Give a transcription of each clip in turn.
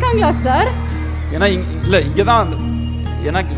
அடிக்கிறாங்களா sir? ஏன்னா இல்லை இங்கே தான் எனக்கு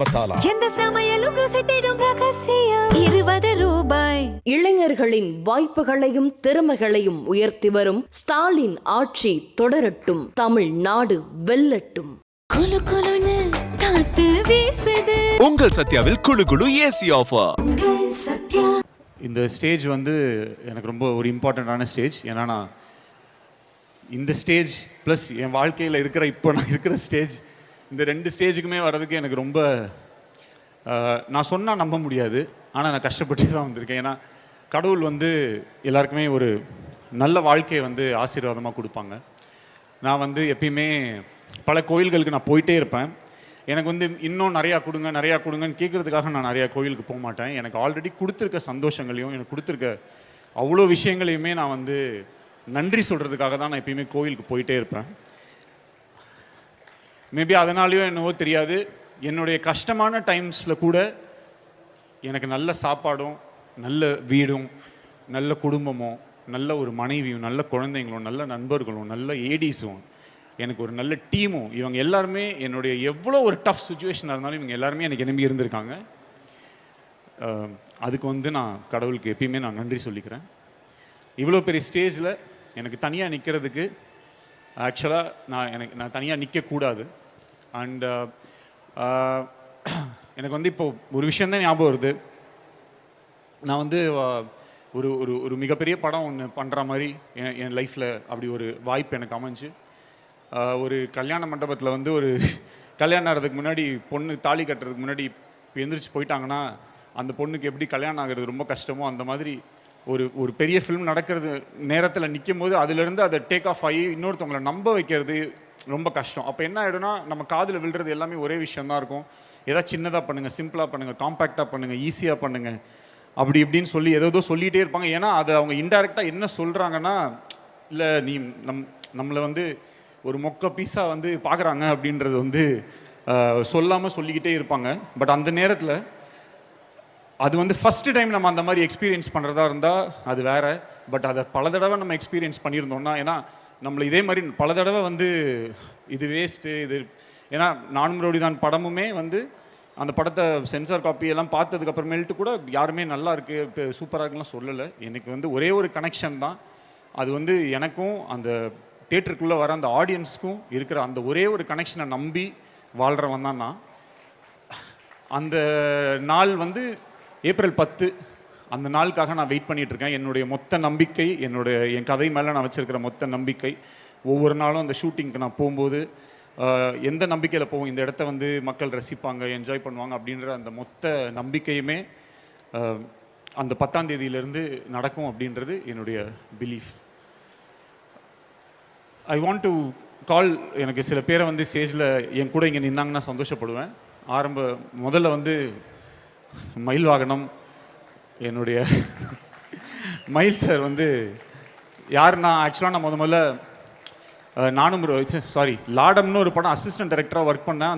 மசாலா எந்த சமையலும் ருசி தேடும் ரகசியம் 20 ரூபாய். இளைஞர்களின் வாய்ப்புகளையும் திறமைகளையும் உயர்த்தி வரும் ஸ்டாலின் ஆட்சி தொடரட்டும், தமிழ்நாடு வெல்லட்டும். குளு குளுன்னு காத்து வீசுது. உங்கள் சத்யாவில் குளு குளு ஏசி ஆஃபர். சத்யா. இந்த ஸ்டேஜ் வந்து எனக்கு ரொம்ப ஒரு இம்பார்ட்டண்ட்டான ஸ்டேஜ். ஏன்னா நான் இந்த ஸ்டேஜ் ப்ளஸ் என் வாழ்க்கையில் இருக்கிற இப்போ நான் இருக்கிற ஸ்டேஜ், இந்த 2 ஸ்டேஜுக்குமே வர்றதுக்கு எனக்கு ரொம்ப நான் சொன்னால் நம்ப முடியாது. ஆனால் நான் கஷ்டப்பட்டு தான் வந்திருக்கேன். ஏன்னா கடவுள் வந்து எல்லாருக்குமே ஒரு நல்ல வாழ்க்கையை வந்து ஆசீர்வாதமாக கொடுப்பாங்க. நான் வந்து எப்பயுமே பல கோயில்களுக்கு நான் போயிட்டே இருப்பேன். எனக்கு வந்து இன்னும் நிறையா கொடுங்கன்னு கேட்குறதுக்காக நான் நிறையா கோயிலுக்கு போக மாட்டேன். எனக்கு ஆல்ரெடி கொடுத்துருக்க சந்தோஷங்களையும் எனக்கு கொடுத்துருக்க அவ்வளோ விஷயங்களையுமே நான் வந்து நன்றி சொல்கிறதுக்காக தான் நான் எப்பயுமே கோயிலுக்கு போயிட்டே இருப்பேன். மேபி அதனாலேயோ என்னவோ தெரியாது, என்னுடைய கஷ்டமான டைம்ஸில் கூட எனக்கு நல்ல சாப்பாடும் நல்ல வீடும் நல்ல குடும்பமும் நல்ல ஒரு மனைவியும் நல்ல குழந்தைங்களும் நல்ல நண்பர்களும் நல்ல ஏடிஸும் எனக்கு ஒரு நல்ல டீமும், இவங்க எல்லாருமே என்னுடைய எவ்வளோ ஒரு டஃப் சுச்சுவேஷனாக இருந்தாலும் இவங்க எல்லாருமே எனக்கு நம்பி இருந்திருக்காங்க. அதுக்கு வந்து நான் கடவுளுக்கு எப்பயுமே நான் நன்றி சொல்லிக்கிறேன். இவ்வளோ பெரிய ஸ்டேஜில் எனக்கு தனியாக நிற்கிறதுக்கு ஆக்சுவலாக நான் தனியாக நிற்கக்கூடாது. அண்ட் எனக்கு வந்து இப்போது ஒரு விஷயந்தான் ஞாபகம் வருது. நான் வந்து ஒரு ஒரு ஒரு மிகப்பெரிய படம் ஒன்று பண்ணுற மாதிரி என் லைஃப்பில் அப்படி ஒரு வாய்ப்பு எனக்கு அமைஞ்சு, ஒரு கல்யாண மண்டபத்தில் வந்து ஒரு கல்யாணம் ஆகிறதுக்கு முன்னாடி பொண்ணு தாலி கட்டுறதுக்கு முன்னாடி எந்திரிச்சு போயிட்டாங்கன்னா அந்த பொண்ணுக்கு எப்படி கல்யாணம் ஆகிறது ரொம்ப கஷ்டமோ, அந்த மாதிரி ஒரு பெரிய ஃபிலிம் நடக்கிறது நேரத்தில் நிற்கும் போது அதுலேருந்து அதை டேக் ஆஃப் ஆகி இன்னொருத்தவங்களை நம்ப வைக்கிறது ரொம்ப கஷ்டம். அப்போ என்ன ஆகிடும்னா நம்ம காதில் விழுறது எல்லாமே ஒரே விஷயந்தான் இருக்கும். ஏதாவது சின்னதாக பண்ணுங்கள், சிம்பிளாக பண்ணுங்கள், காம்பேக்டாக பண்ணுங்கள், ஈஸியாக பண்ணுங்கள், அப்படி இப்படின்னு சொல்லி ஏதோ சொல்லிகிட்டே இருப்பாங்க. ஏன்னா அதை அவங்க இன்டைரக்டாக என்ன சொல்கிறாங்கன்னா, இல்லை நீ நம்மளை வந்து ஒரு மொக்க பீஸாக வந்து பார்க்குறாங்க அப்படின்றது வந்து சொல்லாமல் சொல்லிக்கிட்டே இருப்பாங்க. பட் அந்த நேரத்தில் அது வந்து ஃபஸ்ட்டு டைம் நம்ம அந்த மாதிரி எக்ஸ்பீரியன்ஸ் பண்ணுறதா இருந்தால் அது வேறு. பட் அதை பல தடவை நம்ம எக்ஸ்பீரியன்ஸ் பண்ணியிருந்தோம்னா, ஏன்னா நம்மளை இதே மாதிரி பல தடவை வந்து இது வேஸ்ட்டு இது, ஏன்னா நானும் ரவுடிதான் படமுமே வந்து அந்த படத்தை சென்சார் காப்பி எல்லாம் பார்த்ததுக்கப்புறமேல்ட்டு கூட யாருமே நல்லா இருக்குது இப்போ சூப்பராக இருக்குலாம் சொல்லலை. எனக்கு வந்து ஒரே ஒரு கனெக்ஷன் தான், அது வந்து எனக்கும் அந்த தேட்டருக்குள்ளே வர அந்த ஆடியன்ஸுக்கும் இருக்கிற அந்த ஒரே ஒரு கனெக்ஷனை நம்பி வாழ்கிறவன் தான் நான். அந்த நாள் வந்து ஏப்ரல் 10, அந்த நாளுக்காக நான் வெயிட் பண்ணிகிட்ருக்கேன். என்னுடைய மொத்த நம்பிக்கை, என் கதை மேலே நான் வச்சுருக்கிற மொத்த நம்பிக்கை, ஒவ்வொரு நாளும் அந்த ஷூட்டிங்க்கு நான் போகும்போது எந்த நம்பிக்கையில் போவோம், இந்த இடத்த வந்து மக்கள் ரசிப்பாங்க, என்ஜாய் பண்ணுவாங்க அப்படின்ற அந்த மொத்த நம்பிக்கையுமே அந்த 10ஆம் தேதியிலேருந்து நடக்கும் அப்படின்றது என்னுடைய belief. I want to call, எனக்கு சில பேரை வந்து ஸ்டேஜில் என் கூட இங்கே நின்னாங்கன்னா சந்தோஷப்படுவேன். முதல்ல வந்து மயில் வாகனம், என்னுடைய மயில் சார் வந்து யாருன்னா, ஆக்சுவலாக நான் முதல்ல நானும் லாடம்னு ஒரு படம் அசிஸ்டன்ட் டைரக்டராக ஒர்க் பண்ணேன்.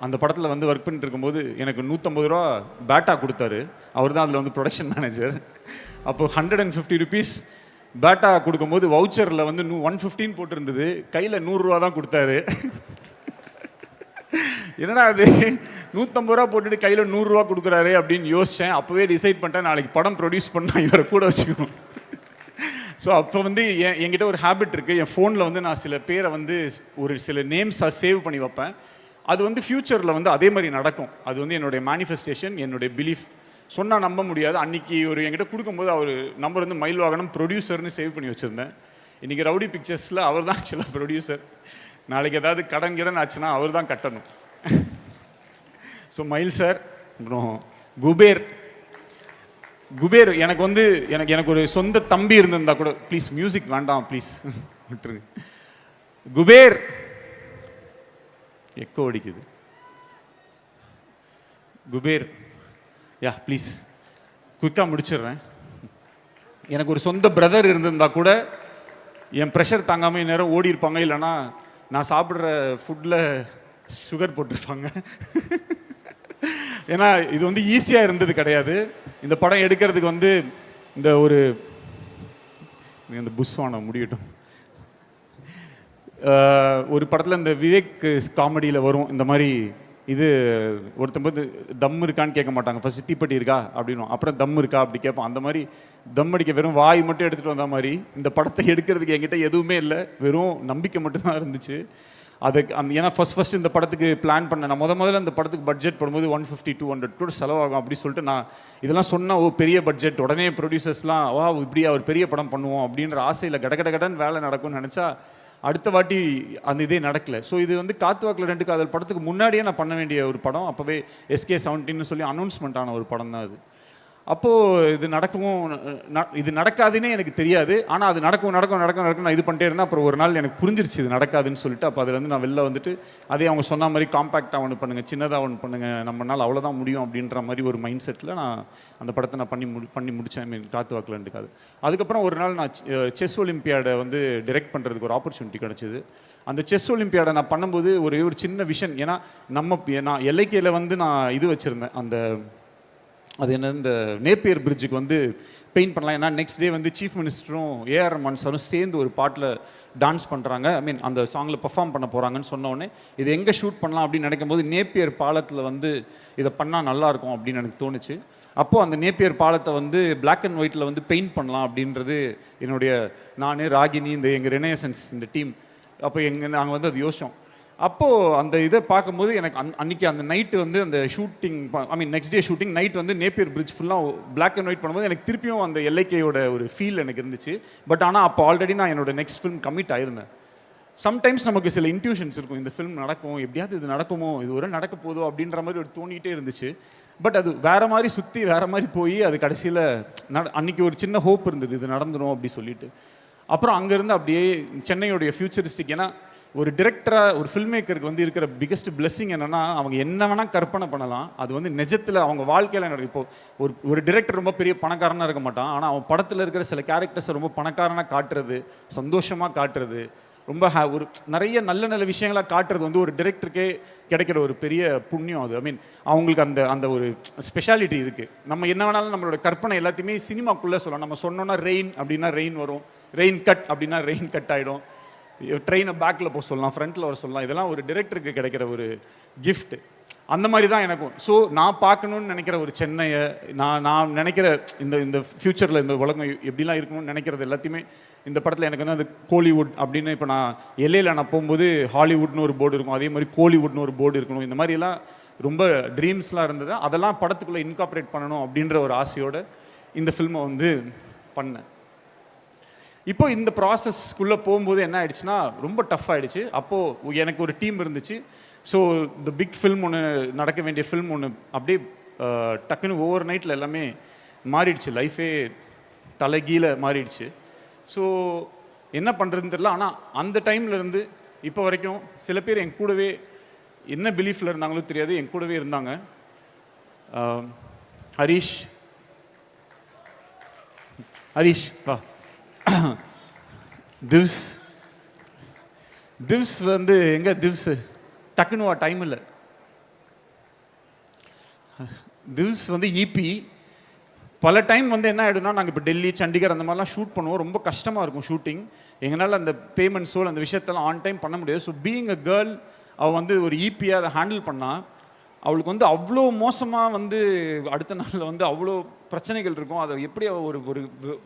அந்த படத்தில் வந்து ஒர்க் பண்ணிட்டு இருக்கும்போது எனக்கு 150 ரூபா பேட்டா கொடுத்தாரு. அவர் தான் அதில் வந்து ப்ரொடக்ஷன் மேனேஜர். அப்போது 150 rupees பேட்டா கொடுக்கும்போது வவுச்சரில் வந்து 115 போட்டிருந்தது, கையில் 100 ரூபா தான் கொடுத்தாரு. என்னடா அது 150 ரூபா போட்டுட்டு கையில் 100 ரூபா கொடுக்குறாரு அப்படின்னு யோசித்தேன். அப்போவே டிசைட் பண்ணிட்டேன், நாளைக்கு படம் ப்ரொடியூஸ் பண்ணால் இவரை கூட வச்சுக்கணும். ஸோ அப்போ வந்து என்கிட்ட ஒரு ஹேபிட் இருக்குது, என் ஃபோனில் வந்து நான் சில பேரை வந்து ஒரு சில நேம்ஸாக சேவ் பண்ணி வைப்பேன். அது வந்து ஃப்யூச்சரில் வந்து அதே மாதிரி நடக்கும். அது வந்து என்னுடைய மேனிஃபெஸ்டேஷன், என்னுடைய பிலீஃப். சொன்னால் நம்ப முடியாது. அன்றைக்கி ஒரு என்கிட்ட கொடுக்கும்போது அவர் நம்பர் வந்து மயில் வாகனம் ப்ரொடியூசர்னு சேவ் பண்ணி வச்சுருந்தேன். இன்றைக்கி ரவுடி பிக்சர்ஸில் அவர் தான் ஆக்சுவலாக ப்ரொடியூசர். நாளைக்கு ஏதாவது கடன் ஆச்சுன்னா அவர் தான் கட்டணும். ஸோ மயில் சார், அப்புறம் குபேர் எனக்கு வந்து எனக்கு ஒரு சொந்த தம்பி இருந்திருந்தா கூட, ப்ளீஸ் மியூசிக் வேண்டாம் ப்ளீஸ் விட்டுருங்க. குபேர் எக்கோ அடிக்குது. குபேர் ப்ளீஸ் குயிக்காக முடிச்சிடுறேன். எனக்கு ஒரு சொந்த பிரதர் இருந்திருந்தா கூட என் ப்ரெஷர் தாங்காமல் நேரம் ஓடி இருப்பாங்க, இல்லைனா நான் சாப்பிட்ற ஃபுட்டில் சுகர் போட்டிருப்பாங்க. ஏன்னா இது வந்து ஈஸியாக இருந்தது கிடையாது. இந்த படம் எடுக்கிறதுக்கு வந்து இந்த இந்த புஸ்வானம் முடியட்டும், ஒரு படத்தில் இந்த விவேக் காமெடியில் வரும் இந்த மாதிரி, இது ஒருத்தம்போது தம் இருக்கான்னு கேட்க மாட்டாங்க, ஃபர்ஸ்ட் தீப்பெட்டி இருக்கா அப்படின்னும், அப்புறம் தம் இருக்கா அப்படி கேட்போம். அந்த மாதிரி தம் அடிக்க வெறும் வாய் மட்டும் எடுத்துகிட்டு வந்த மாதிரி இந்த படத்தை எடுக்கிறதுக்கு என்கிட்ட எதுவுமே இல்லை, வெறும் நம்பிக்கை மட்டும்தான் இருந்துச்சு. அதுக்கு ஏன்னா ஃபர்ஸ்ட் இந்த படத்துக்கு பிளான் பண்ணேன். நான் முதல்ல இந்த படத்துக்கு பட்ஜெட் போடும்போது 150-200 கூட செலவாகும் அப்படி சொல்லிட்டு நான் இதெல்லாம் சொன்னால் பெரிய பட்ஜெட், உடனே ப்ரொடியூசர்ஸ்லாம் இப்படி அவர் பெரிய படம் பண்ணுவோம் அப்படின்ற ஆசையில் கடகடன்னு வேலை நடக்கும்னு நினச்சா அடுத்த வாட்டி அந்த இதே நடக்கலை. ஸோ இது வந்து காத்துவாக்கில் 2 காதல் படத்துக்கு முன்னாடியே நான் பண்ண வேண்டிய ஒரு படம். அப்போவே SK17 சொல்லி அனௌன்ஸ்மெண்ட் ஆன ஒரு படம் தான் அது. அப்போது இது நடக்காதுன்னே எனக்கு தெரியாது. ஆனால் அது நடக்கும் நான் இது பண்ணிட்டே இருந்தேன். அப்புறம் ஒரு நாள் எனக்கு புரிஞ்சிருச்சு இது நடக்காதுன்னு சொல்லிட்டு, அப்போ அதுலேருந்து நான் வெளில வந்துட்டு அதே அவங்க சொன்ன மாதிரி காம்பேக்டாக ஒன்று பண்ணுங்கள், சின்னதாக ஒன்று பண்ணுங்கள், நம்மளால் அவ்வளோதான் முடியும் அப்படின்ற மாதிரி ஒரு மைண்ட் செட்டில் நான் அந்த படத்தை நான் பண்ணி முடித்தேன். காத்துவாக்கில் 2 காதல். அதுக்கப்புறம் ஒரு நாள் நான் செஸ் ஒலிம்பியாடை வந்து டைரக்ட் பண்ணுறதுக்கு ஒரு ஆப்பர்ச்சுனிட்டி கிடச்சிது. அந்த செஸ் ஒலிம்பியாடை நான் பண்ணும்போது ஒரு சின்ன விஷன், ஏன்னா நான் LIKல வந்து நான் இது வச்சுருந்தேன், அது என்ன, இந்த நேப்பியர் பிரிட்ஜுக்கு வந்து பெயிண்ட் பண்ணலாம். ஏன்னா நெக்ஸ்ட் டே வந்து சீஃப் மினிஸ்டரும் AR ரஹ்மான் சாரும் சேர்ந்து ஒரு பாட்டில் டான்ஸ் பண்ணுறாங்க, அந்த சாங்கில் பெர்ஃபார்ம் பண்ண போகிறாங்கன்னு சொன்னோடனே இது எங்கே ஷூட் பண்ணலாம் அப்படின்னு நினைக்கும் போது நேப்பியர் பாலத்தில் வந்து இதை பண்ணால் நல்லாயிருக்கும் அப்படின்னு எனக்கு தோணுச்சு. அப்போது அந்த நேப்பியர் பாலத்தை வந்து பிளாக் அண்ட் ஒயிட்டில் வந்து பெயிண்ட் பண்ணலாம் அப்படின்றது என்னுடைய ராகினி, எங்கள் ரெனேசன்ஸ் இந்த டீம், அப்போ நாங்கள் வந்து அது யோசித்தோம். அப்போது அந்த இதை பார்க்கும்போது எனக்கு அன்றைக்கி அந்த நைட்டு வந்து அந்த shooting next day shooting night வந்து நேப்பியர் பிரிட்ஜ் ஃபுல்லாக பிளாக் அண்ட் ஒயிட் பண்ணும்போது எனக்கு திருப்பியும் அந்த LIKயோட ஒரு ஃபீல் எனக்கு இருந்துச்சு. பட் ஆனால் அப்போ ஆல்ரெடி நான் என்னோட நெக்ஸ்ட் ஃபிலிம் கமிட் ஆயிருந்தேன். சம்டைம்ஸ் நமக்கு சில இன்ட்யூஷன்ஸ் இருக்கும், இந்த ஃபிலிம் நடக்கும், எப்படியாவது இது நடக்குமோ, இது ஒரு நடக்க போதோ அப்படின்ற மாதிரி ஒரு தோணிகிட்டே இருந்துச்சு. பட் அது வேறு மாதிரி சுற்றி வேறு மாதிரி போய் அது கடைசியில் அன்றைக்கி ஒரு சின்ன ஹோப் இருந்தது இது நடந்துடும் அப்படி சொல்லிட்டு. அப்புறம் அங்கேருந்து அப்படியே சென்னையோடைய ஃபியூச்சரிஸ்டிக், ஏன்னா ஒரு டிரெக்டராக ஒரு ஃபில்ம் மேக்கருக்கு வந்து இருக்கிற பிக்கஸ்ட் பிளெஸிங் என்னென்னா அவங்க என்ன வேணால் கற்பனை பண்ணலாம், அது வந்து நிஜத்தில் அவங்க வாழ்க்கையில் நடக்கும். இப்போது ஒரு டிரெக்டர் ரொம்ப பெரிய பணக்காரனாக இருக்க மாட்டான், ஆனால் அவன் படத்தில் இருக்கிற சில கேரக்டர்ஸை ரொம்ப பணக்காரனாக காட்டுறது, சந்தோஷமாக காட்டுறது, ரொம்ப ஒரு நிறைய நல்ல விஷயங்களாக காட்டுறது வந்து ஒரு டிரெக்டருக்கே கிடைக்கிற ஒரு பெரிய புண்ணியம் அது. அவங்களுக்கு அந்த ஒரு ஸ்பெஷாலிட்டி இருக்குது. நம்ம என்ன வேணாலும் நம்மளோட கற்பனை எல்லாத்தையுமே சினிமாக்குள்ளே சொல்லலாம். நம்ம சொன்னோன்னா ரெயின் அப்படின்னா ரெயின் வரும், ரெயின் கட் அப்படின்னா ரெயின் கட் ஆகிடும், ட்ரெயினை பேக்கில் போக சொல்லலாம், ஃப்ரண்ட்டில் வர சொல்லலாம். இதெல்லாம் ஒரு டிரெக்டருக்கு கிடைக்கிற ஒரு கிஃப்ட். அந்த மாதிரி தான் எனக்கும். ஸோ நான் பார்க்கணுன்னு நினைக்கிற ஒரு சென்னையை, நான் நினைக்கிற இந்த ஃப்யூச்சரில் இந்த உலகம் எப்படிலாம் இருக்கணும்னு நினைக்கிறது எல்லாத்தையுமே இந்த படத்தில் எனக்கு வந்து அந்த கோலிவுட் அப்படின்னு, இப்போ நான் LAல நான் போகும்போது ஹாலிவுட்னு ஒரு போர்டு இருக்கும், அதே மாதிரி கோலிவுட்னு ஒரு போர்டு இருக்கணும், இந்த மாதிரிலாம் ரொம்ப ட்ரீம்ஸ்லாம் இருந்தது. அதெல்லாம் படத்துக்குள்ளே இன்கார்பரேட் பண்ணணும் அப்படின்ற ஒரு ஆசையோடு இந்த ஃபில்மை வந்து பண்ணேன். இப்போ இந்த ப்ராசஸ்க்குள்ளே போகும்போது என்ன ஆயிடுச்சுன்னா ரொம்ப டஃப் ஆகிடுச்சு. அப்போது எனக்கு ஒரு டீம் இருந்துச்சு. ஸோ இந்த பிக் ஃபில்ம் ஒன்று, நடக்க வேண்டிய ஃபில்ம் ஒன்று அப்படியே டக்குன்னு ஓவர் நைட்டில் எல்லாமே மாறிடுச்சு, லைஃபே தலைகீழ மாறிடுச்சு. ஸோ என்ன பண்ணுறதுன்னு தெரியல. ஆனால் அந்த டைம்லேருந்து இப்போ வரைக்கும் சில பேர் என் கூடவே என்ன பிலீஃபில் இருந்தாங்களோ தெரியாது, என் கூடவே இருந்தாங்க. ஹரீஷ் வா, திவ்ஸ் வந்து எங்க திவ்ஸ் டக்குன்னு வா, டைம் இல்லை. திவ்ஸ் வந்து EP பல டைம் வந்து என்ன ஆகிடும்னா, நாங்கள் இப்போ டெல்லி, சண்டிகர் அந்த மாதிரிலாம் ஷூட் பண்ணுவோம், ரொம்ப கஷ்டமாக இருக்கும் ஷூட்டிங். எங்களால் அந்த பேமெண்ட்ஸோ அந்த விஷயத்தெல்லாம் ஆன் டைம் பண்ண முடியாது. ஸோ பீயிங் அ கேர்ள், அவள் வந்து ஒரு EP-யை அதை ஹேண்டில் பண்ணால் அவளுக்கு வந்து அவ்வளோ மோசமாக வந்து அடுத்த நாளில் வந்து அவ்வளோ பிரச்சனைகள் இருக்கும். அதை எப்படி அவள்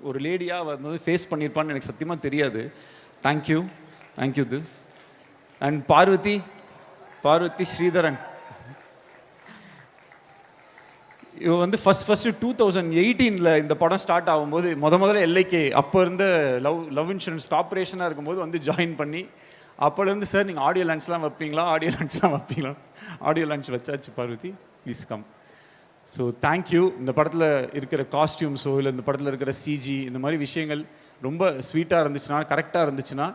ஒரு லேடியாக வந்து ஃபேஸ் பண்ணியிருப்பான்னு எனக்கு சத்தியமாக தெரியாது. Thank you this. And Parvathy Sridharan, இவ வந்து ஃபர்ஸ்ட் 2018 இந்த படம் ஸ்டார்ட் ஆகும்போது முதல்ல LIK அப்போ இருந்த லவ் இன்சூரன்ஸ் கார்பரேஷனாக இருக்கும்போது வந்து ஜாயின் பண்ணி, அப்போலேருந்து சார் நீங்கள் ஆடியோ லான்ச்லாம் வைப்பீங்களா, ஆடியோ லான்ச் வச்சாச்சு Parvathy, please come. So thank you. இந்த படத்தில் இருக்கிற காஸ்டியூம்ஸோ இல்லை இந்த படத்தில் இருக்கிற CG இந்த மாதிரி விஷயங்கள் ரொம்ப ஸ்வீட்டாக இருந்துச்சுன்னா, கரெக்டாக இருந்துச்சுன்னா,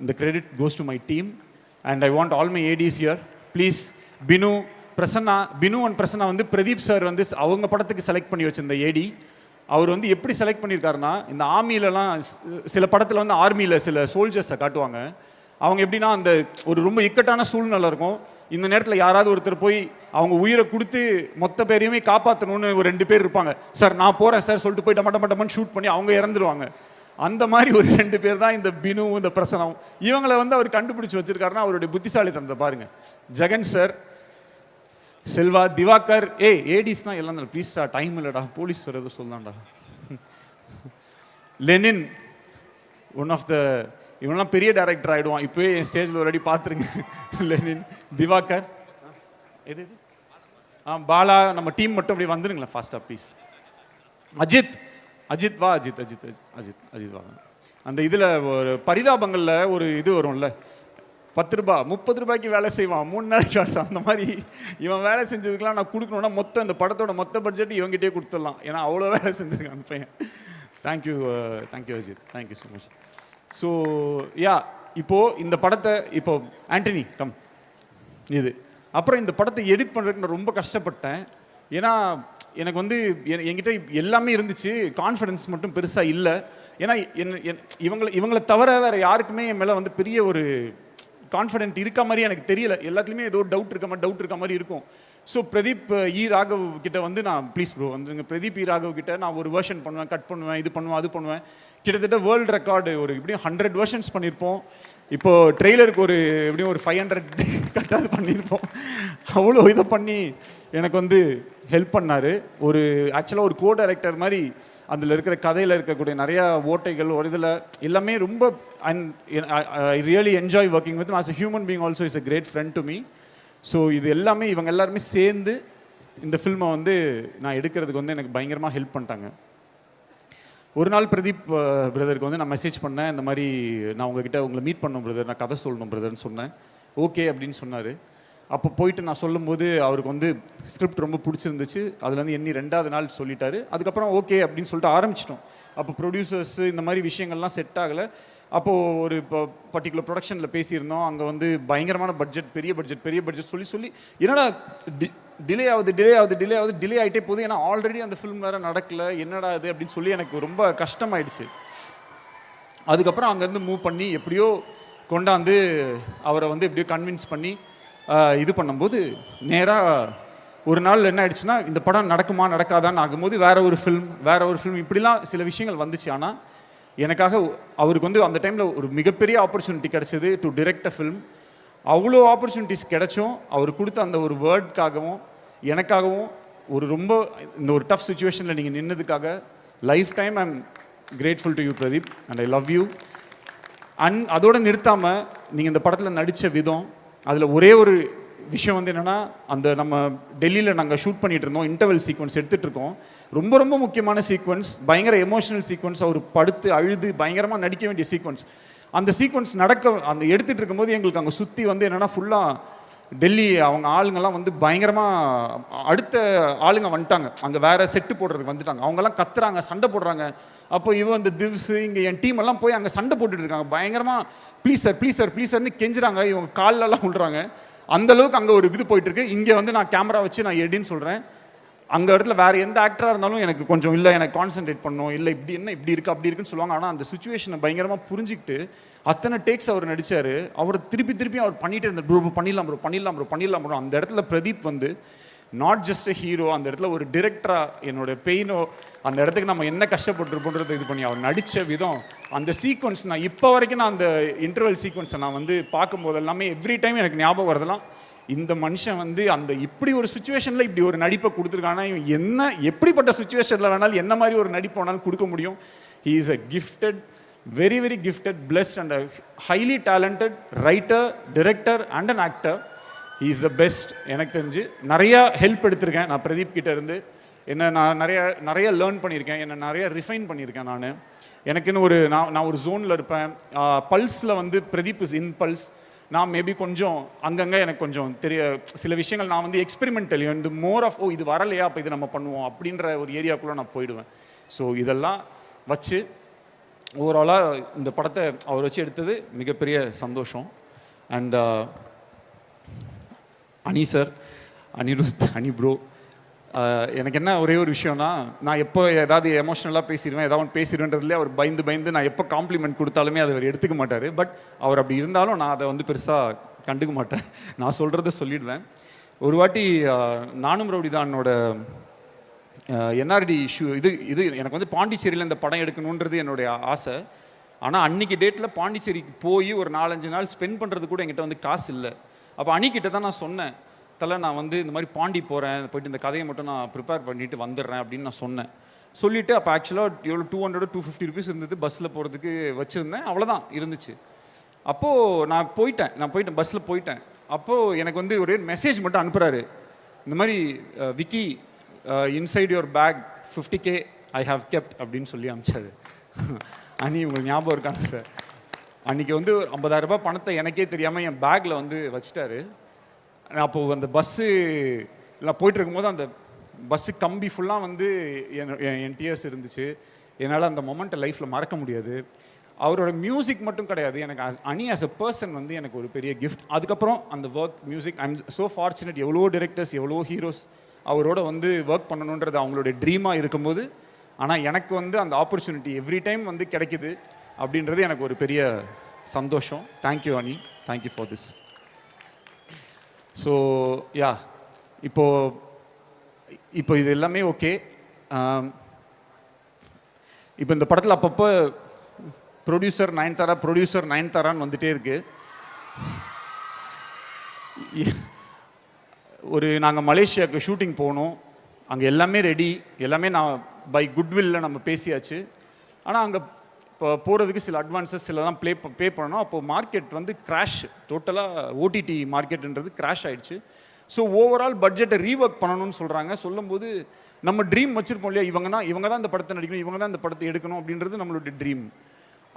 இந்த credit goes to my team. And I want all my ADs here please. Binu and Prasanna வந்து பிரதீப் சார் வந்து அவங்க படத்துக்கு செலக்ட் பண்ணி வச்சிருந்த AD, அவர் வந்து எப்படி செலக்ட் பண்ணியிருக்காருன்னா, இந்த ஆர்மியிலலாம் சில படத்தில் வந்து ஆர்மியில் சில சோல்ஜர்ஸை காட்டுவாங்க. அவங்க எப்படின்னா அந்த ஒரு ரொம்ப இக்கட்டான சூழ்நிலை இருக்கும். இந்த நேரத்தில் யாராவது ஒருத்தர் போய் அவங்க உயிரை கொடுத்து மொத்த பேரையுமே காப்பாற்றணும்னு ஒரு 2 பேர் இருப்பாங்க. சார் நான் போகிறேன் சார் சொல்லிட்டு போய் டமட்டமன்னு ஷூட் பண்ணி அவங்க இறந்துருவாங்க. அந்த மாதிரி ஒரு 2 பேர் தான் இந்த பினு, இந்த பிரசனம். இவங்களை வந்து அவர் கண்டுபிடிச்சி வச்சிருக்காருன்னா அவருடைய புத்திசாலித்தனத்தை பாருங்க. ஜெகன் சார், செல்வா, திவாகர், ஏடிஸ்னா எல்லாம் ப்ளீஸ்டா டைம் இல்லைடா, போலீஸ் வேறு எதுவும் சொல்லாம்டா. லெனின், ஒன் ஆஃப் த, இவனெல்லாம் பெரிய டைரக்டர் ஆகிடுவான். இப்போயே என் ஸ்டேஜில் ஒரு அடி பார்த்துருங்க. லெனின், திவாகர், எது பாலா, நம்ம டீம் மட்டும் அப்படி வந்துருங்களேன் ஃபாஸ்ட்டாக ப்ளீஸ். அஜித் வா, அஜித் வா. அந்த இதில் ஒரு பரிதாபங்களில் ஒரு இது வரும்ல, 10 ரூபா 30 ரூபாய்க்கு வேலை செய்வான் 3 நாளைக்கு ஷார்ட்ஸ். அந்த மாதிரி இவன் வேலை செஞ்சதுக்கெலாம் நான் கொடுக்கணுன்னா மொத்தம் இந்த படத்தோட மொத்த பட்ஜெட் இவங்ககிட்டே கொடுத்துடலாம். ஏன்னா அவ்வளோ வேலை செஞ்சுருக்கான் அந்த பையன். Thank you Ajith, thank you so much. So yeah, இப்போது இந்த படத்தை ஆண்டனி கம் இது அப்புறம் இந்த படத்தை எடிட் பண்ணுறதுக்கு நான் ரொம்ப கஷ்டப்பட்டேன். ஏன்னா எனக்கு வந்து என்கிட்ட எல்லாமே இருந்துச்சு, கான்ஃபிடன்ஸ் மட்டும் பெருசாக இல்லை. ஏன்னா இவங்களை தவிர வேறு யாருக்குமே என் மேலே வந்து பெரிய ஒரு கான்ஃபிடென்ட் இருக்க மாதிரி எனக்கு தெரியல. எல்லாத்துலேயுமே ஏதோ டவுட் இருக்க மாதிரி இருக்கும். ஸோ பிரதீப் ராகவ் கிட்ட வந்து நான் ப்ளீஸ் ப்ரோ வந்துருங்க, பிரதீப் ராகவ் கிட்ட நான் ஒரு வெர்ஷன் பண்ணுவேன், கட் பண்ணுவேன், இது பண்ணுவேன், அது பண்ணுவேன். கிட்டத்தட்ட வேர்ல்டு ரெக்கார்டு ஒரு இப்படியும் 100 வெர்ஷன்ஸ் பண்ணியிருப்போம். இப்போது ட்ரெய்லருக்கு எப்படியும் ஒரு 500 கட்டாவது பண்ணியிருப்போம். அவ்வளோ இதை பண்ணி எனக்கு வந்து ஹெல்ப் பண்ணார். ஆக்சுவலாக ஒரு கோ டைரக்டர் மாதிரி அதில் இருக்கிற கதையில் இருக்கக்கூடிய நிறையா ஓட்டைகள் ஒரு இதில் எல்லாமே ரொம்ப I really enjoy working with as a human being. Also is a great friend to me. So இது எல்லாமே இவங்க எல்லாருமே சேர்ந்து இந்த ஃபில்மை வந்து நான் எடுக்கிறதுக்கு வந்து எனக்கு பயங்கரமாக ஹெல்ப் பண்ணிட்டாங்க. ஒரு நாள் பிரதீப் பிரதருக்கு வந்து நான் மெசேஜ் பண்ணேன், இந்த மாதிரி நான் உங்களை மீட் பண்ணணும் பிரதர், நான் கதை சொல்லணும் பிரதர்னு சொன்னேன். ஓகே அப்படின்னு சொன்னார். அப்போ போயிட்டு நான் சொல்லும்போது அவருக்கு வந்து ஸ்கிரிப்ட் ரொம்ப பிடிச்சிருந்துச்சு. அதில் வந்து எண்ணி 2வது நாள் சொல்லிட்டாரு. அதுக்கப்புறம் ஓகே அப்படின்னு சொல்லிட்டு ஆரம்பிச்சிட்டோம். அப்போ ப்ரொடியூசர்ஸ் இந்த மாதிரி விஷயங்கள்லாம் செட் ஆகலை. அப்போது ஒரு பர்டிகுலர் ப்ரொடக்ஷனில் பேசியிருந்தோம். அங்கே வந்து பயங்கரமான பட்ஜெட், பெரிய பட்ஜெட் சொல்லி என்னடா டிலே ஆகிட்டே போகுது. ஏன்னா ஆல்ரெடி அந்த ஃபிலிம் வேறு நடக்கலை, என்னடா இது அப்படின்னு சொல்லி எனக்கு ரொம்ப கஷ்டமாயிடுச்சு. அதுக்கப்புறம் அங்கேருந்து மூவ் பண்ணி எப்படியோ கொண்டாந்து அவரை வந்து எப்படியோ கன்வின்ஸ் பண்ணி இது பண்ணும்போது நேராக ஒரு நாள் என்ன ஆயிடுச்சுன்னா, இந்த படம் நடக்குமா நடக்காதான்னு ஆகும்போது வேற ஒரு ஃபிலிம் இப்படிலாம் சில விஷயங்கள் வந்துச்சு. ஆனால் எனக்காக அவருக்கு வந்து அந்த டைமில் ஒரு மிகப்பெரிய ஆப்பர்ச்சுனிட்டி கிடச்சிது டு டிரெக்ட் அ ஃபிலிம். அவ்வளோ ஆப்பர்ச்சுனிட்டிஸ் கிடைச்சும் அவர் கொடுத்த அந்த ஒரு வேர்டுக்காகவும் எனக்காகவும் ரொம்ப இந்த ஒரு டஃப் சுச்சுவேஷனில் நீங்கள் நின்னதுக்காக lifetime I am grateful to you Pradeep and I love you. அதோடு நிறுத்தாமல் நீங்கள் இந்த படத்தில் நடித்த விதம், அதில் ஒரே ஒரு விஷயம் வந்து என்னென்னா, அந்த நம்ம டெல்லியில் நாங்கள் ஷூட் பண்ணிகிட்டு இருந்தோம், இன்டர்வல் சீக்வன்ஸ் எடுத்துகிட்டு இருக்கோம். ரொம்ப முக்கியமான சீக்வன்ஸ், பயங்கர எமோஷனல் சீக்வன்ஸ். அவர் படுத்து அழுது பயங்கரமாக நடிக்க வேண்டிய சீக்வன்ஸ். அந்த சீக்வன்ஸ் எடுத்துகிட்டு இருக்கும்போது எங்களுக்கு அங்கே சுற்றி வந்து என்னென்னா ஃபுல்லாக டெல்லி அவங்க ஆளுங்கெல்லாம் வந்து பயங்கரமாக அடுத்த ஆளுங்க வந்துட்டாங்க. அங்கே வேறு செட்டு போடுறதுக்கு வந்துட்டாங்க. அவங்கெல்லாம் கத்துறாங்க, சண்டை போடுறாங்க. அப்போ இந்த திவ்ஸு இங்கே என் டீம் எல்லாம் போய் அங்கே சண்டை போட்டுட்டு இருக்காங்க. பயங்கரமாக ப்ளீஸ் சார்னு கெஞ்சுறாங்க. இவங்க காலெல்லாம் விழுறாங்க. அந்தளவுக்கு அங்கே ஒரு இது போயிட்டுருக்கு. இங்கே வந்து நான் கேமரா வச்சு நான் எடின்னு சொல்கிறேன். அங்கே இடத்துல வேறு எந்த ஆக்டராக இருந்தாலும் எனக்கு கொஞ்சம் இல்லை, எனக்கு கான்சென்ட்ரேட் பண்ணணும், இல்லை இப்படி இருக்குது அப்படி இருக்குன்னு சொல்லுவாங்க. ஆனால் அந்த சுச்சுவேஷனை பயங்கரமாக புரிஞ்சுக்கிட்டு அத்தனை டேக்ஸ் அவர் நடித்தார். அவர் திருப்பி அவர் பண்ணிகிட்டே இருந்தார். ப்ரோ பண்ணிடலாம் ப்ரோ. அந்த இடத்துல பிரதீப் வந்து நாட் ஜஸ்ட் அ ஹீரோ, அந்த இடத்துல ஒரு டிரெக்டராக என்னோட பெயினோ அந்த இடத்துக்கு நம்ம என்ன கஷ்டப்பட்டுருப்போன்றதை இது பண்ணி அவர் நடித்த விதம், அந்த சீக்வன்ஸ் நான் இப்போ வரைக்கும் நான் அந்த இன்டர்வல் சீக்வன்ஸை நான் வந்து பார்க்கும்போது எல்லாமே எவ்ரி டைம் எனக்கு ஞாபகம் வரதெல்லாம், இந்த மனுஷன் வந்து அந்த இப்படி ஒரு சுச்சுவேஷனில் இப்படி ஒரு நடிப்பை கொடுத்துருக்கானா, இவன் எப்படிப்பட்ட சுச்சுவேஷனில் வேணாலும் என்ன மாதிரி ஒரு நடிப்பு வேணாலும் கொடுக்க முடியும். He is a gifted, very gifted, blessed and a highly talented writer, director and an actor. He is the best. எனக்கு தெரிஞ்சு நிறையா ஹெல்ப் எடுத்திருக்கேன் நான் பிரதீப் கிட்ட இருந்து. நான் நிறைய லேர்ன் பண்ணியிருக்கேன், நிறைய ரிஃபைன் பண்ணியிருக்கேன். எனக்குன்னு நான் ஒரு ஜோனில் இருப்பேன். பல்ஸில் வந்து பிரதீப் இஸ் இன் பல்ஸ். நான் மேபி கொஞ்சம் அங்கங்கே எனக்கு கொஞ்சம் சில விஷயங்கள் நான் வந்து எக்ஸ்பெரிமெண்டல், இந்த மோர் ஆஃப் இது வரலையா அப்போ இது நம்ம பண்ணுவோம் அப்படின்ற ஒரு ஏரியாக்குள்ளே நான் போயிடுவேன். ஸோ இதெல்லாம் வச்சு ஓவராலாக இந்த படத்தை அவர் வச்சு எடுத்தது மிகப்பெரிய சந்தோஷம். அண்ட் அனி சார், அனிருத், அனி ப்ரோ, எனக்கு என்ன ஒரே ஒரு விஷயம்னா, நான் எப்போ ஏதாவது எமோஷ்னலாக பேசிடுவேன், ஏதாவது பேசிடுவேன்றதுலேயே அவர் பயந்து நான் எப்போ காம்ப்ளிமெண்ட் கொடுத்தாலுமே அதை அவர் எடுத்துக்க மாட்டார். பட் அவர் அப்படி இருந்தாலும் நான் அதை வந்து பெருசாக கண்டுக்க மாட்டேன். நான் சொல்கிறத சொல்லிடுவேன். ஒரு வாட்டி நானும் ரவுடிதானோட என்ஆர்டி இஷ்யூ இது எனக்கு வந்து பாண்டிச்சேரியில் இந்த படம் எடுக்கணுன்றது என்னுடைய ஆசை. ஆனால் அன்றைக்கி டேட்டில் பாண்டிச்சேரிக்கு போய் ஒரு 4-5 நாள் ஸ்பெண்ட் பண்ணுறது கூட என்கிட்ட வந்து காசு இல்லை. அப்போ அன்னிக்கிட்ட தான் நான் சொன்னேன், தலை நான் வந்து இந்த மாதிரி பாண்டி போகிறேன், போயிட்டு இந்த கதையை மட்டும் நான் ப்ரிப்பேர் பண்ணிட்டு வந்துடுறேன் அப்படின்னு நான் சொன்னேன். சொல்லிவிட்டு அப்போ ஆக்சுவலாக எவ்வளோ 200-250 ருபீஸ் இருந்தது பஸ்ஸில் போகிறதுக்கு வச்சுருந்தேன். அவ்வளோதான் இருந்துச்சு. அப்போது நான் போயிட்டேன் பஸ்ஸில் போயிட்டேன். அப்போது எனக்கு வந்து ஒரே மெசேஜ் மட்டும் அனுப்புகிறாரு, இந்த மாதிரி Vicky inside your bag 50K I have kept அப்படின்னு சொல்லி அனுப்பிச்சாரு. அன்னி உங்களுக்கு ஞாபகம் இருக்கான்னு, அன்றைக்கி வந்து 50,000 ரூபாய் பணத்தை எனக்கே தெரியாமல் என் பேக்கில் வந்து வச்சுட்டாரு. அப்போது அந்த பஸ்ஸு எல்லாம் போயிட்டு இருக்கும்போது அந்த பஸ்ஸு கம்பி ஃபுல்லாக வந்து என் டிஎஸ் இருந்துச்சு. என்னால் அந்த மொமெண்ட்டை லைஃப்பில் மறக்க முடியாது. அவரோட மியூசிக் மட்டும் கிடையாது, எனக்கு அனி ஆஸ் அ பர்சன் வந்து எனக்கு ஒரு பெரிய கிஃப்ட். அதுக்கப்புறம் அந்த work music I am so fortunate. எவ்வளோ டிரெக்டர்ஸ், எவ்வளோ ஹீரோஸ் அவரோட வந்து ஒர்க் பண்ணணுன்றது அவங்களுடைய ட்ரீமாக இருக்கும்போது, ஆனால் எனக்கு வந்து அந்த ஆப்பர்ச்சுனிட்டி எவ்ரி டைம் வந்து கிடைக்குது அப்படின்றது எனக்கு ஒரு பெரிய சந்தோஷம். தேங்க்யூ அனி, thank you for this. So yeah, இப்போ இது எல்லாமே ஓகே. இப்போ இந்த படத்தில் அப்பப்போ ப்ரொடியூசர் நயன்தாரான்னு வந்துட்டே இருக்கு. நாங்கள் மலேசியாவுக்கு ஷூட்டிங் போனோம். அங்கே எல்லாமே ரெடி, எல்லாமே நான் பை குட்வில்ல நம்ம பேசியாச்சு. ஆனால் அங்கே இப்போ போகிறதுக்கு சில அட்வான்ஸஸ் சிலதான் பே பண்ணணும். அப்போது மார்க்கெட் வந்து கிராஷ், டோட்டலாக ஓடிடி மார்க்கெட்டுன்றது கிராஷ் ஆகிடுச்சு. ஸோ ஓவரால் பட்ஜெட்டை ரீஒர்க் பண்ணணும்னு சொல்கிறாங்க. சொல்லும்போது நம்ம ட்ரீம் வச்சுருப்போம் இல்லையா, இவங்க தான் இந்த படத்தை நடிக்கணும், இவங்க தான் இந்த படத்தை எடுக்கணும் அப்படின்றது நம்மளுடைய ட்ரீம்.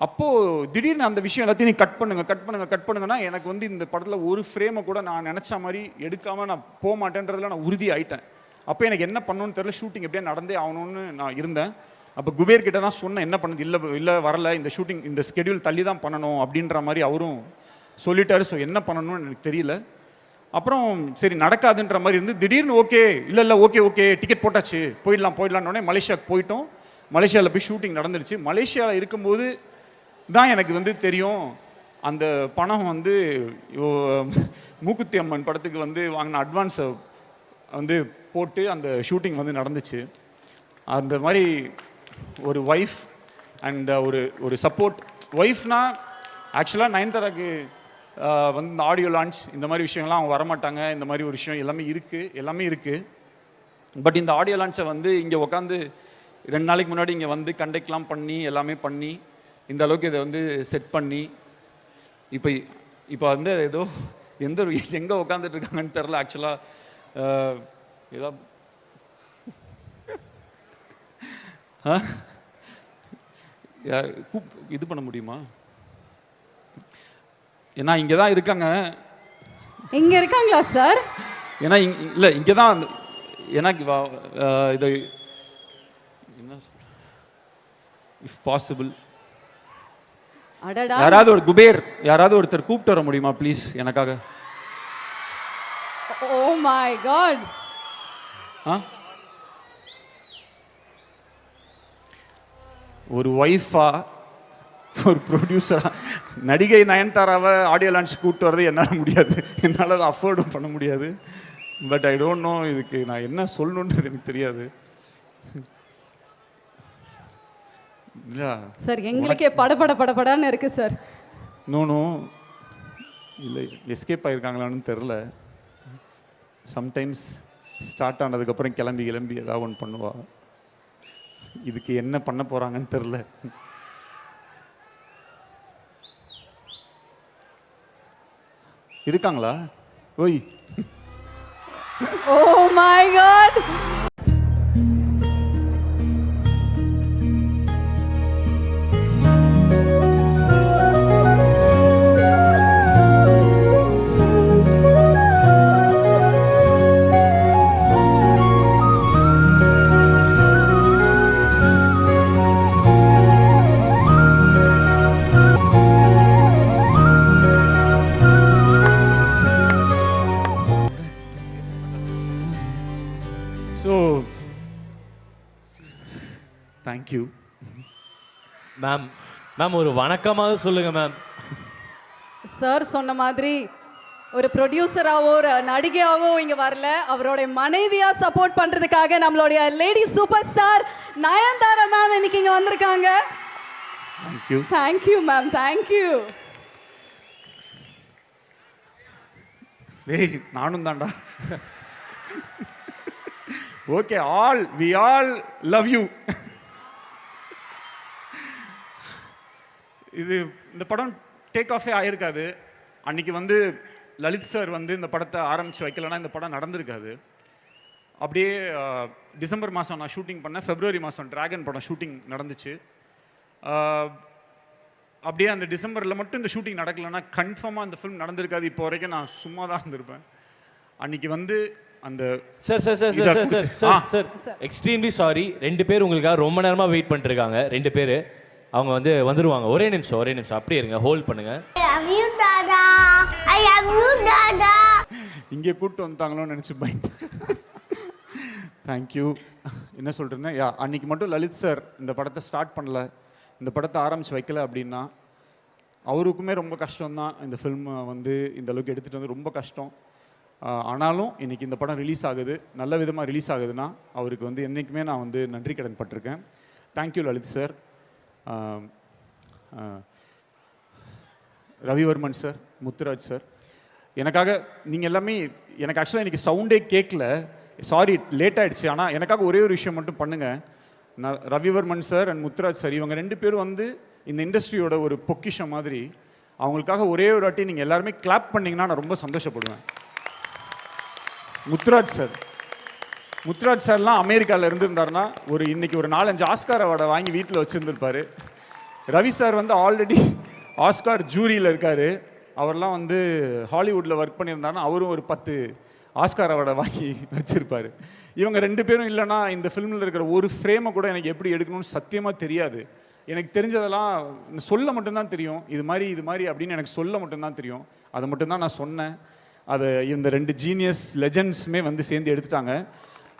அப்போது திடீர்னு அந்த விஷயம் எல்லாத்தையும் நீ கட் பண்ணுங்கன்னா எனக்கு வந்து இந்த படத்தில் ஒரு ஃப்ரேமை கூட நான் நினச்ச மாதிரி எடுக்காமல் நான் போக மாட்டேன்றதில் நான் உறுதி ஆகிட்டேன். அப்போ எனக்கு என்ன பண்ணணும்னு தெரியல, ஷூட்டிங் எப்படியே நடந்தே ஆகணும்னு நான் இருந்தேன். அப்போ குபேர் கிட்ட தான் சொன்னேன், என்ன பண்ணுது, இல்லை வரல, இந்த ஷூட்டிங் இந்த ஸ்கெடியூல் தள்ளி தான் பண்ணணும் அப்படின்ற மாதிரி அவரும் சொல்லிட்டாரு. ஸோ என்ன பண்ணணும்னு எனக்கு தெரியல. அப்புறம் சரி நடக்காதுன்ற மாதிரி இருந்து திடீர்னு ஓகே டிக்கெட் போட்டாச்சு, போயிடலான்னொடனே மலேசியாவுக்கு போயிட்டோம். மலேசியாவில் போய் ஷூட்டிங் நடந்துடுச்சு. மலேசியாவில் இருக்கும்போது தான் எனக்கு வந்து தெரியும், அந்த பணம் வந்து மூக்குத்தி அம்மன் படத்துக்கு வந்து வாங்கின அட்வான்ஸை வந்து போட்டு அந்த ஷூட்டிங் வந்து நடந்துச்சு. அந்த மாதிரி ஒரு ஒய்ஃப் அண்ட் ஒரு சப்போர்ட். ஒய்ஃப்னா ஆக்சுவலாக நயன்தாராக்கு வந்து இந்த ஆடியோ லான்ச் இந்த மாதிரி விஷயங்கள்லாம் அவங்க வரமாட்டாங்க. இந்த மாதிரி ஒரு விஷயம் எல்லாமே இருக்குது. பட் இந்த ஆடியோ லான்ச்சை வந்து இங்கே உட்காந்து 2 நாளைக்கு முன்னாடி இங்கே வந்து கண்டக்ட்லாம் பண்ணி எல்லாமே பண்ணி இந்த அளவுக்கு இதை வந்து செட் பண்ணி இப்போ வந்து ஏதோ எங்கே உட்காந்துட்டு இருக்காங்கன்னு தெரில. ஆக்சுவலாக ஏதோ இது பண்ண முடியுமா? ஏன்னா இங்கே தான் இருக்காங்க. இங்கே இருக்காங்களா சார்? ஏன்னா இல்லை இங்கே தான், ஏன்னா இது என்ன இஃப் பாசிபிள் யாராவது ஒரு குபேர் யாராவது ஒருத்தர் கூப்பிட்டு வர முடியுமா ப்ளீஸ் எனக்காக? Oh my god. ஒரு ஒய்ஃபா, ஒரு ப்ரொடியூசரா, நடிகை நயன்தாராவை ஆடியோ லான்ச் கூப்பிட்டு வரது என்னால் முடியாது, என்னால் அதை அஃபோர்டும் பண்ண முடியாது. பட் ஐ டோன்ட் நோ இதுக்கு நான் என்ன சொல்லணுன்றது எனக்கு தெரியாது. சார் எங்களுக்கே படபடன்னு இருக்கு சார். நோ இல்லை, எஸ்கேப் ஆகிருக்காங்களான்னு தெரில. சம்டைம்ஸ் ஸ்டார்ட் ஆனதுக்கப்புறம் கிளம்பி ஏதாவது ஒன்று பண்ணுவா. இதுக்கு என்ன பண்ண போகிறாங்கன்னு தெரில. இருக்காங்களா? ஓய், oh my god. So ma'am ஒரு வணக்கமாவது சொல்லுங்க மேம். சார் சொன்ன மாதிரி ஒரு ப்ரொடியூசராவோ ஒரு நடிகையாவோ இங்க வரல, அவருடைய மனைவியா சப்போர்ட் பண்றதுக்காக நம்மளுடைய lady super star Nayanthara ma'am இன்னைக்கு இங்க வந்திருக்காங்க. தேங்க்யூ. Thank you ma'am, thank you. டேய் நானும் தான்டா. Okay, we all love you. இந்த படம் டேக் ஆஃபே ஆயிருக்காது. அன்னைக்கு வந்து லலித் சார் வந்து இந்த படத்தை ஆரம்பித்து வைக்கலன்னா இந்த படம் நடந்திருக்காது. அப்படியே டிசம்பர் மாதம் நான் ஷூட்டிங் பண்ணேன், ஃபெப்ரவரி மாதம் டிராகன் படம் ஷூட்டிங் நடந்துச்சு. அப்படியே அந்த டிசம்பரில் மட்டும் இந்த ஷூட்டிங் நடக்கலைன்னா கன்ஃபார்மாக அந்த ஃபிலிம் நடந்திருக்காது. இப்போ வரைக்கும் நான் சும்மா தான் இருந்திருப்பேன். அன்னைக்கு வந்து அந்த சார் எக்ஸ்ட்ரீம்லி சாரி, 2 பேர் உங்களுக்காக ரொம்ப நேரமாக வெயிட் பண்ணிட்டு இருக்காங்க. 2 பேர் அவங்க வந்துருவாங்க. ஒரே நிமிஷம் அப்படியே இருங்க, ஹோல்ட் பண்ணுங்க. இங்கே கூப்பிட்டு வந்துட்டாங்களோன்னு நினச்சி பயந்து. தேங்க்யூ. என்ன சொல்கிறேன்னா, அன்னைக்கு மட்டும் லலித் சார் இந்த படத்தை ஸ்டார்ட் பண்ணல, இந்த படத்தை ஆரம்பித்து வைக்கல அப்படின்னா அவருக்குமே ரொம்ப கஷ்டம்தான். இந்த ஃபில்மை வந்து இந்த அளவுக்கு எடுத்துகிட்டு வந்து ரொம்ப கஷ்டம். ஆனாலும் இன்றைக்கி இந்த படம் ரிலீஸ் ஆகுது, நல்ல விதமாக ரிலீஸ் ஆகுதுன்னா அவருக்கு வந்து என்றைக்குமே நான் வந்து நன்றி கடன் பட்டிருக்கேன். Thank you Lalith sir. Ravivarman sir, Muthuraj sir, எனக்காக நீங்கள் எல்லாமே, எனக்கு ஆக்சுவலாக இன்றைக்கி சவுண்டே கேட்கல, சாரி லேட் ஆகிடுச்சு. ஆனால் எனக்காக ஒரே ஒரு விஷயம் மட்டும் பண்ணுங்கள். நான் Ravivarman sir and Muthuraj sir, இவங்க 2 பேரும் வந்து இந்த இண்டஸ்ட்ரியோட ஒரு பொக்கிஷம் மாதிரி. அவங்களுக்காக ஒரே ஒரு வாட்டி நீங்கள் எல்லாருமே கிளாப் பண்ணிங்கன்னா நான் ரொம்ப சந்தோஷப்படுவேன். முத்துராஜ் சார்லாம் அமெரிக்காவில் இருந்திருந்தாருன்னா இன்னைக்கு ஒரு 4-5 ஆஸ்கார் அவார்டை வாங்கி வீட்டில் வச்சுருந்துருப்பார். ரவி சார் வந்து ஆல்ரெடி ஆஸ்கார் ஜூரியில் இருக்கார். அவர்லாம் வந்து ஹாலிவுட்டில் ஒர்க் பண்ணியிருந்தாருன்னா அவரும் ஒரு 10 ஆஸ்கார் அவார்டை வாங்கி வச்சுருப்பார். இவங்க 2 பேரும் இல்லைன்னா இந்த ஃபிலிமில் இருக்கிற ஒரு ஃப்ரேமை கூட எனக்கு எப்படி எடுக்கணும்னு சத்தியமாக தெரியாது. எனக்கு தெரிஞ்சதெல்லாம் சொல்ல மட்டும்தான் தெரியும். இது மாதிரி அப்படின்னு எனக்கு சொல்ல மட்டும்தான் தெரியும். அதை மட்டும்தான் நான் சொன்னேன். அதை இந்த 2 ஜீனியஸ் லெஜண்ட்ஸுமே வந்து சேர்ந்து எடுத்துட்டாங்க.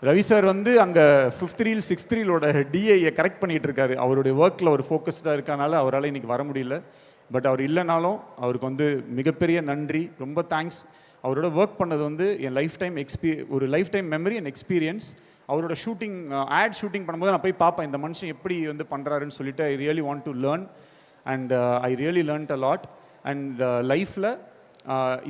ரவி சார் வந்து அங்கே 5th ரீல் 6th ரீலோட டிஐயை கரெக்ட் பண்ணிகிட்டு இருக்காரு. அவருடைய ஒர்க்கில் அவர் ஃபோக்கஸ்டாக இருக்கனால அவரால் இன்றைக்கி வர முடியல. பட் அவர் இல்லைனாலும் அவருக்கு வந்து மிகப்பெரிய நன்றி, ரொம்ப தேங்க்ஸ். அவரோட ஒர்க் பண்ணது வந்து என் lifetime memory and experience. அவரோட ஷூட்டிங் ஆட் ஷூட்டிங் பண்ணும்போது நான் போய் பார்ப்பேன் இந்த மனுஷன் எப்படி வந்து பண்ணுறாருன்னு சொல்லிட்டு I really want to learn and I really learned a lot. And லைஃப்பில்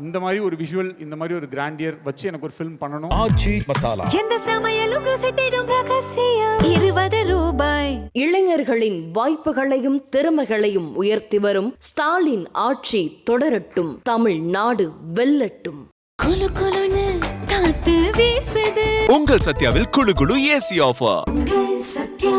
இந்த மாதிரி ஒரு விஷுவல், இந்த மாதிரி ஒரு கிராண்டியர் வச்சு எனக்கு ஒரு ஃபிலிம் பண்ணணும். ஆச்சி மசாலா. எந்த சமையலும் ருசி தேடும் ரகசியம் 20 ரூபாய். இளைஞர்களின் வாய்ப்புகளையும் திறமைகளையும் உயர்த்தி வரும் ஸ்டாலின் ஆட்சி தொடரட்டும், தமிழ்நாடு வெல்லட்டும். குலு குலுன்னு காத்து வீசுது. உங்கள் சத்யாவில் குளு குளு ஏசி ஆஃபர். சத்யா.